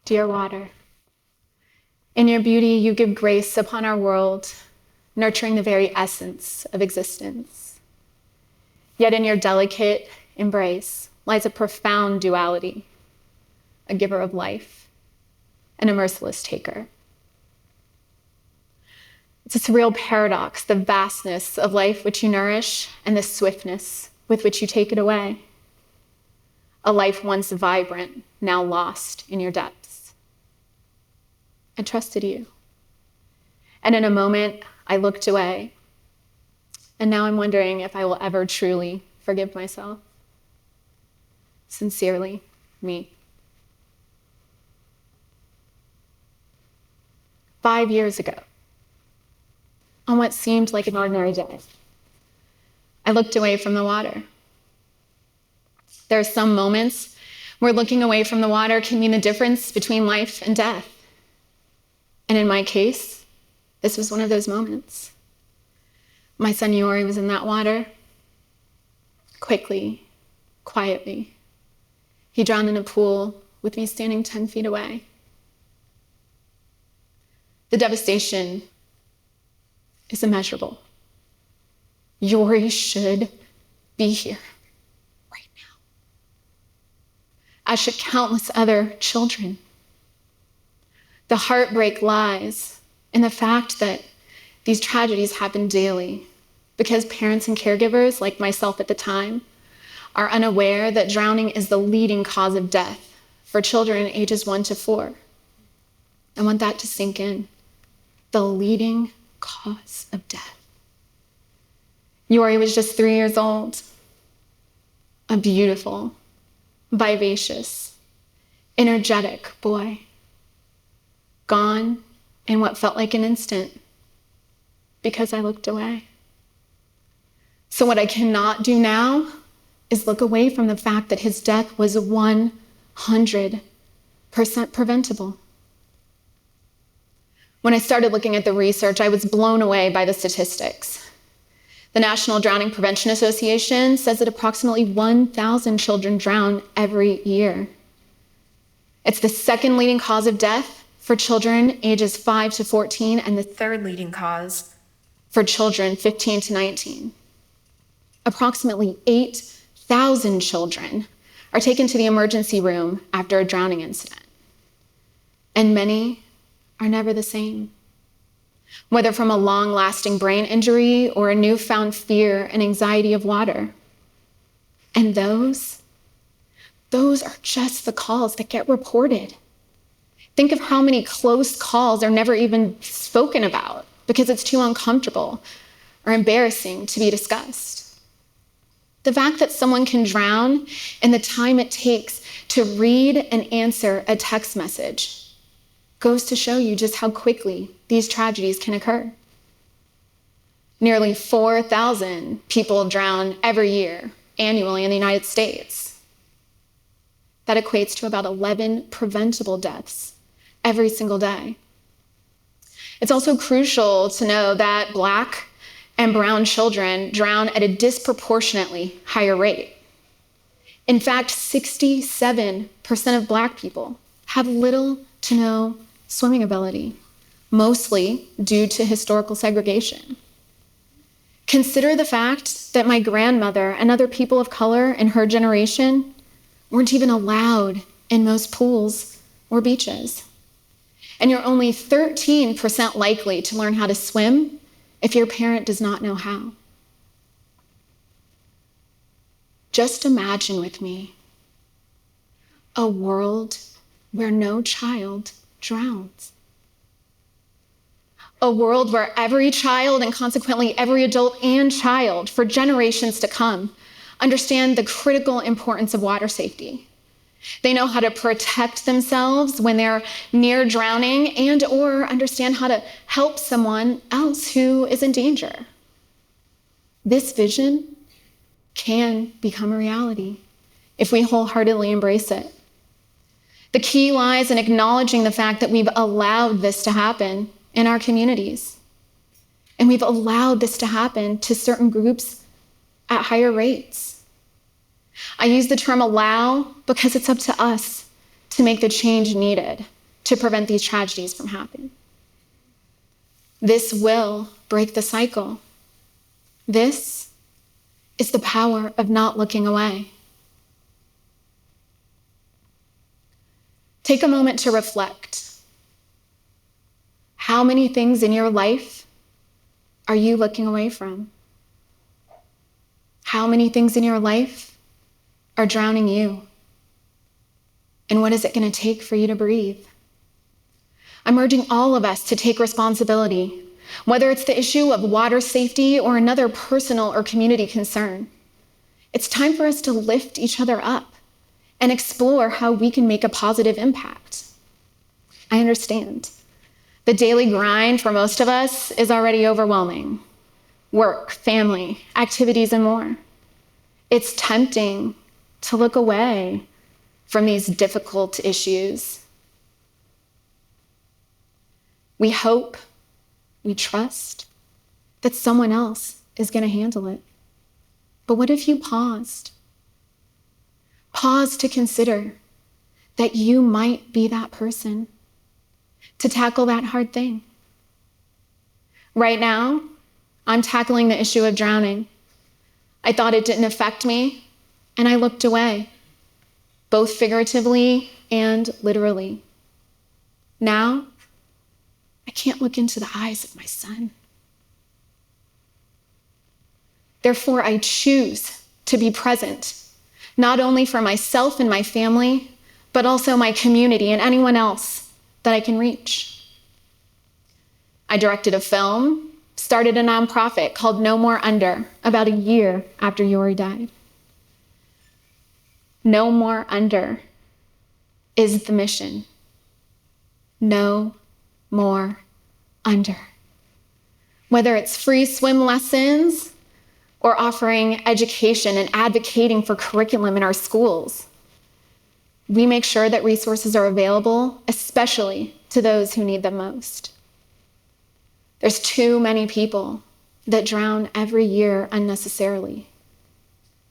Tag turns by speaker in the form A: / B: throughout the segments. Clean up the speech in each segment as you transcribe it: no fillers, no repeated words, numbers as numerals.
A: Dear water, in your beauty, you give grace upon our world, nurturing the very essence of existence. Yet in your delicate embrace lies a profound duality, a giver of life and a merciless taker. It's a surreal paradox, the vastness of life which you nourish and the swiftness with which you take it away. A life once vibrant, now lost in your depths. I trusted you. And in a moment, I looked away. And now I'm wondering if I will ever truly forgive myself. Sincerely, me. 5 years ago, on what seemed like an ordinary day, I looked away from the water. There are some moments where looking away from the water can mean the difference between life and death. And in my case, this was one of those moments. My son Yori was in that water. Quickly, quietly. He drowned in a pool with me standing 10 feet away. The devastation is immeasurable. Yori should be here right now, as should countless other children. The heartbreak lies in the fact that these tragedies happen daily because parents and caregivers, like myself at the time, are unaware that drowning is the leading cause of death for children ages 1 to 4. I want that to sink in. The leading cause of death. Yori was just 3 years old, a beautiful, vivacious, energetic boy, gone in what felt like an instant because I looked away. So what I cannot do now is look away from the fact that his death was 100% preventable. When I started looking at the research, I was blown away by the statistics. The National Drowning Prevention Association says that approximately 1,000 children drown every year. It's the second leading cause of death for children ages 5 to 14 and the third leading cause for children 15 to 19. Approximately 8,000 children are taken to the emergency room after a drowning incident. And many are never the same, whether from a long-lasting brain injury or a newfound fear and anxiety of water. And those are just the calls that get reported. Think of how many close calls are never even spoken about because it's too uncomfortable or embarrassing to be discussed. The fact that someone can drown in the time it takes to read and answer a text message goes to show you just how quickly these tragedies can occur. Nearly 4,000 people drown every year, annually in the United States. That equates to about 11 preventable deaths every single day. It's also crucial to know that Black and brown children drown at a disproportionately higher rate. In fact, 67% of Black people have little to no swimming ability, mostly due to historical segregation. Consider the fact that my grandmother and other people of color in her generation weren't even allowed in most pools or beaches. And you're only 13% likely to learn how to swim if your parent does not know how. Just imagine with me a world where no child drowns. A world where every child, and consequently every adult and child for generations to come, understand the critical importance of water safety. They know how to protect themselves when they're near drowning and or understand how to help someone else who is in danger. This vision can become a reality if we wholeheartedly embrace it. The key lies in acknowledging the fact that we've allowed this to happen in our communities. And we've allowed this to happen to certain groups at higher rates. I use the term allow because it's up to us to make the change needed. to prevent these tragedies from happening. This will break the cycle. This is the power of not looking away. Take a moment to reflect. How many things in your life are you looking away from? How many things in your life are drowning you? And what is it going to take for you to breathe? I'm urging all of us to take responsibility, whether it's the issue of water safety or another personal or community concern. It's time for us to lift each other up and explore how we can make a positive impact. I understand. The daily grind for most of us is already overwhelming. Work, family, activities, and more. It's tempting to look away from these difficult issues. We hope, we trust that someone else is going to handle it. But what if you paused? Pause to consider that you might be that person to tackle that hard thing. Right now, I'm tackling the issue of drowning. I thought it didn't affect me, and I looked away, both figuratively and literally. Now, I can't look into the eyes of my son. Therefore, I choose to be present, not only for myself and my family, but also my community and anyone else that I can reach. I directed a film, started a nonprofit called No More Under about a year after Yuri died. No More Under is the mission. No more under. Whether it's free swim lessons or offering education and advocating for curriculum in our schools, we make sure that resources are available, especially to those who need them most. There's too many people that drown every year unnecessarily,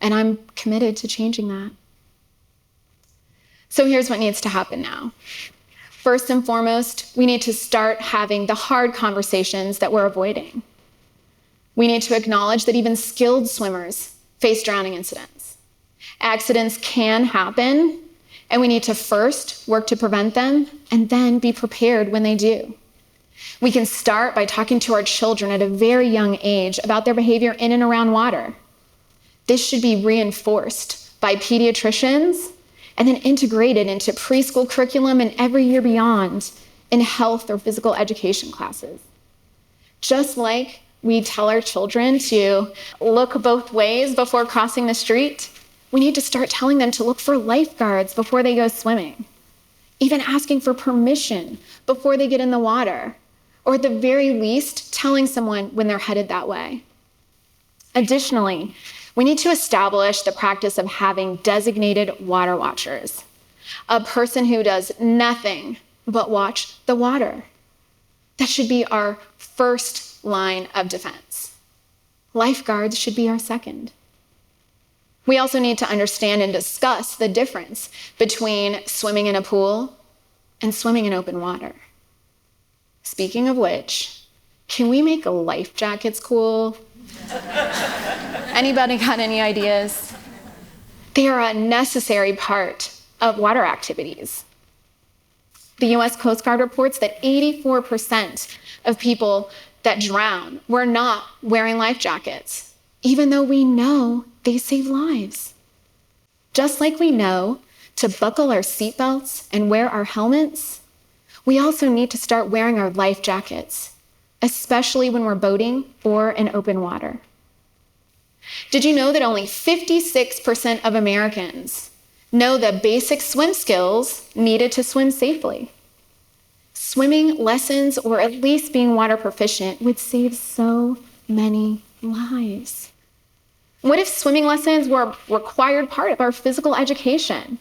A: and I'm committed to changing that. So here's what needs to happen now. First and foremost, we need to start having the hard conversations that we're avoiding. We need to acknowledge that even skilled swimmers face drowning incidents. Accidents can happen, and we need to first work to prevent them and then be prepared when they do. We can start by talking to our children at a very young age about their behavior in and around water. This should be reinforced by pediatricians and then integrated into preschool curriculum and every year beyond in health or physical education classes. Just like we tell our children to look both ways before crossing the street, we need to start telling them to look for lifeguards before they go swimming, even asking for permission before they get in the water, or at the very least, telling someone when they're headed that way. Additionally, we need to establish the practice of having designated water watchers, a person who does nothing but watch the water. That should be our first line of defense. Lifeguards should be our second. We also need to understand and discuss the difference between swimming in a pool and swimming in open water. Speaking of which, can we make life jackets cool? Anybody got any ideas? They are a necessary part of water activities. The US Coast Guard reports that 84% of people that drown were not wearing life jackets, even though we know they save lives. Just like we know to buckle our seatbelts and wear our helmets, we also need to start wearing our life jackets, especially when we're boating or in open water. Did you know that only 56% of Americans know the basic swim skills needed to swim safely? Swimming lessons, or at least being water proficient, would save so many lives. What if swimming lessons were a required part of our physical education?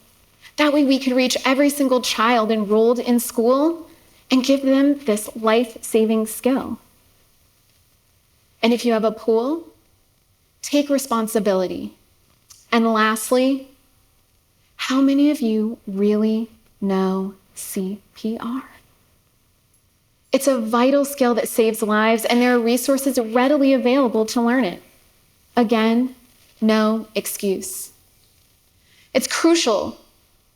A: That way we could reach every single child enrolled in school and give them this life-saving skill. And if you have a pool, take responsibility. And lastly, how many of you really know CPR? It's a vital skill that saves lives, and there are resources readily available to learn it. Again, no excuse. It's crucial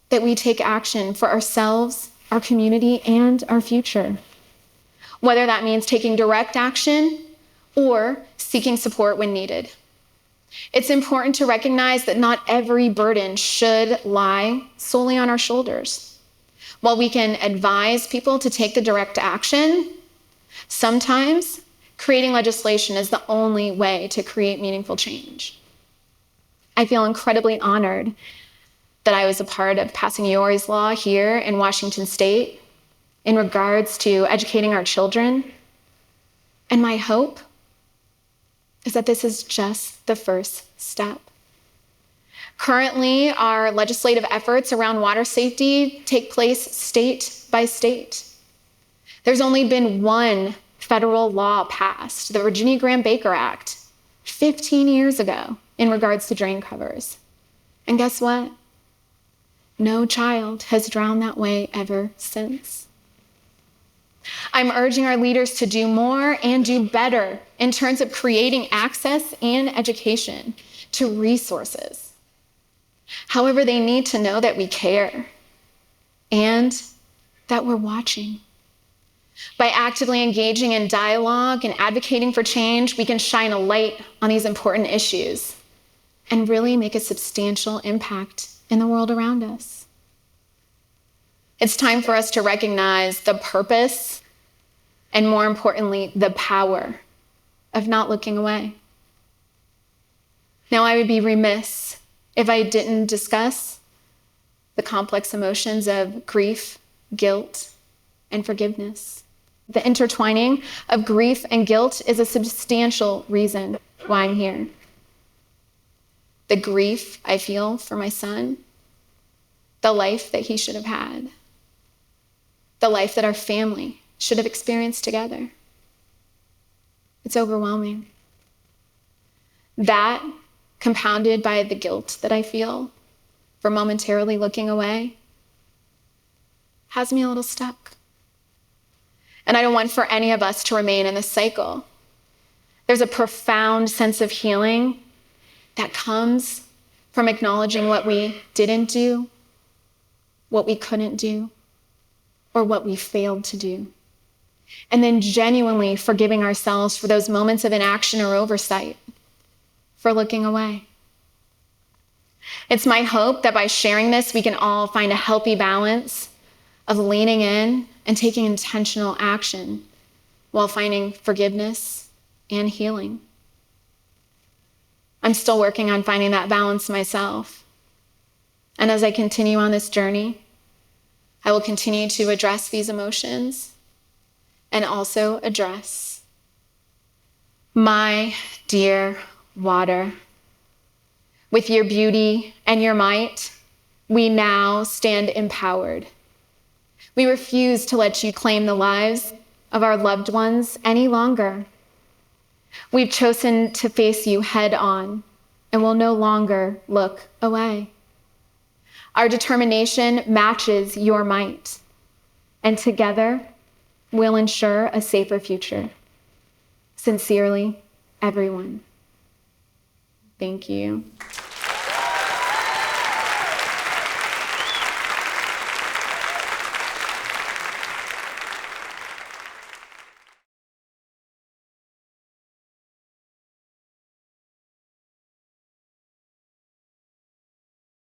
A: that we take action for ourselves, our community, and our future. Whether that means taking direct action or seeking support when needed. It's important to recognize that not every burden should lie solely on our shoulders. While we can advise people to take the direct action, sometimes creating legislation is the only way to create meaningful change. I feel incredibly honored that I was a part of passing Yory's Law here in Washington State in regards to educating our children. And my hope is that this is just the first step. Currently, our legislative efforts around water safety take place state by state. There's only been one federal law passed, the Virginia Graham-Baker Act, 15 years ago in regards to drain covers. And guess what? No child has drowned that way ever since. I'm urging our leaders to do more and do better in terms of creating access and education to resources. However, they need to know that we care and that we're watching. By actively engaging in dialogue and advocating for change, we can shine a light on these important issues and really make a substantial impact in the world around us. It's time for us to recognize the purpose and, more importantly, the power of not looking away. Now, I would be remiss if I didn't discuss the complex emotions of grief, guilt, and forgiveness. The intertwining of grief and guilt is a substantial reason why I'm here. The grief I feel for my son, the life that he should have had, the life that our family should have experienced together. It's overwhelming. That, compounded by the guilt that I feel for momentarily looking away, has me a little stuck. And I don't want for any of us to remain in this cycle. There's a profound sense of healing that comes from acknowledging what we didn't do, what we couldn't do, or what we failed to do. And then genuinely forgiving ourselves for those moments of inaction or oversight, for looking away. It's my hope that by sharing this, we can all find a healthy balance of leaning in and taking intentional action while finding forgiveness and healing. I'm still working on finding that balance myself. And as I continue on this journey, I will continue to address these emotions and also address my dear water. With your beauty and your might, we now stand empowered. We refuse to let you claim the lives of our loved ones any longer. We've chosen to face you head on and will no longer look away. Our determination matches your might, and together we'll ensure a safer future. Sincerely, everyone. Thank you.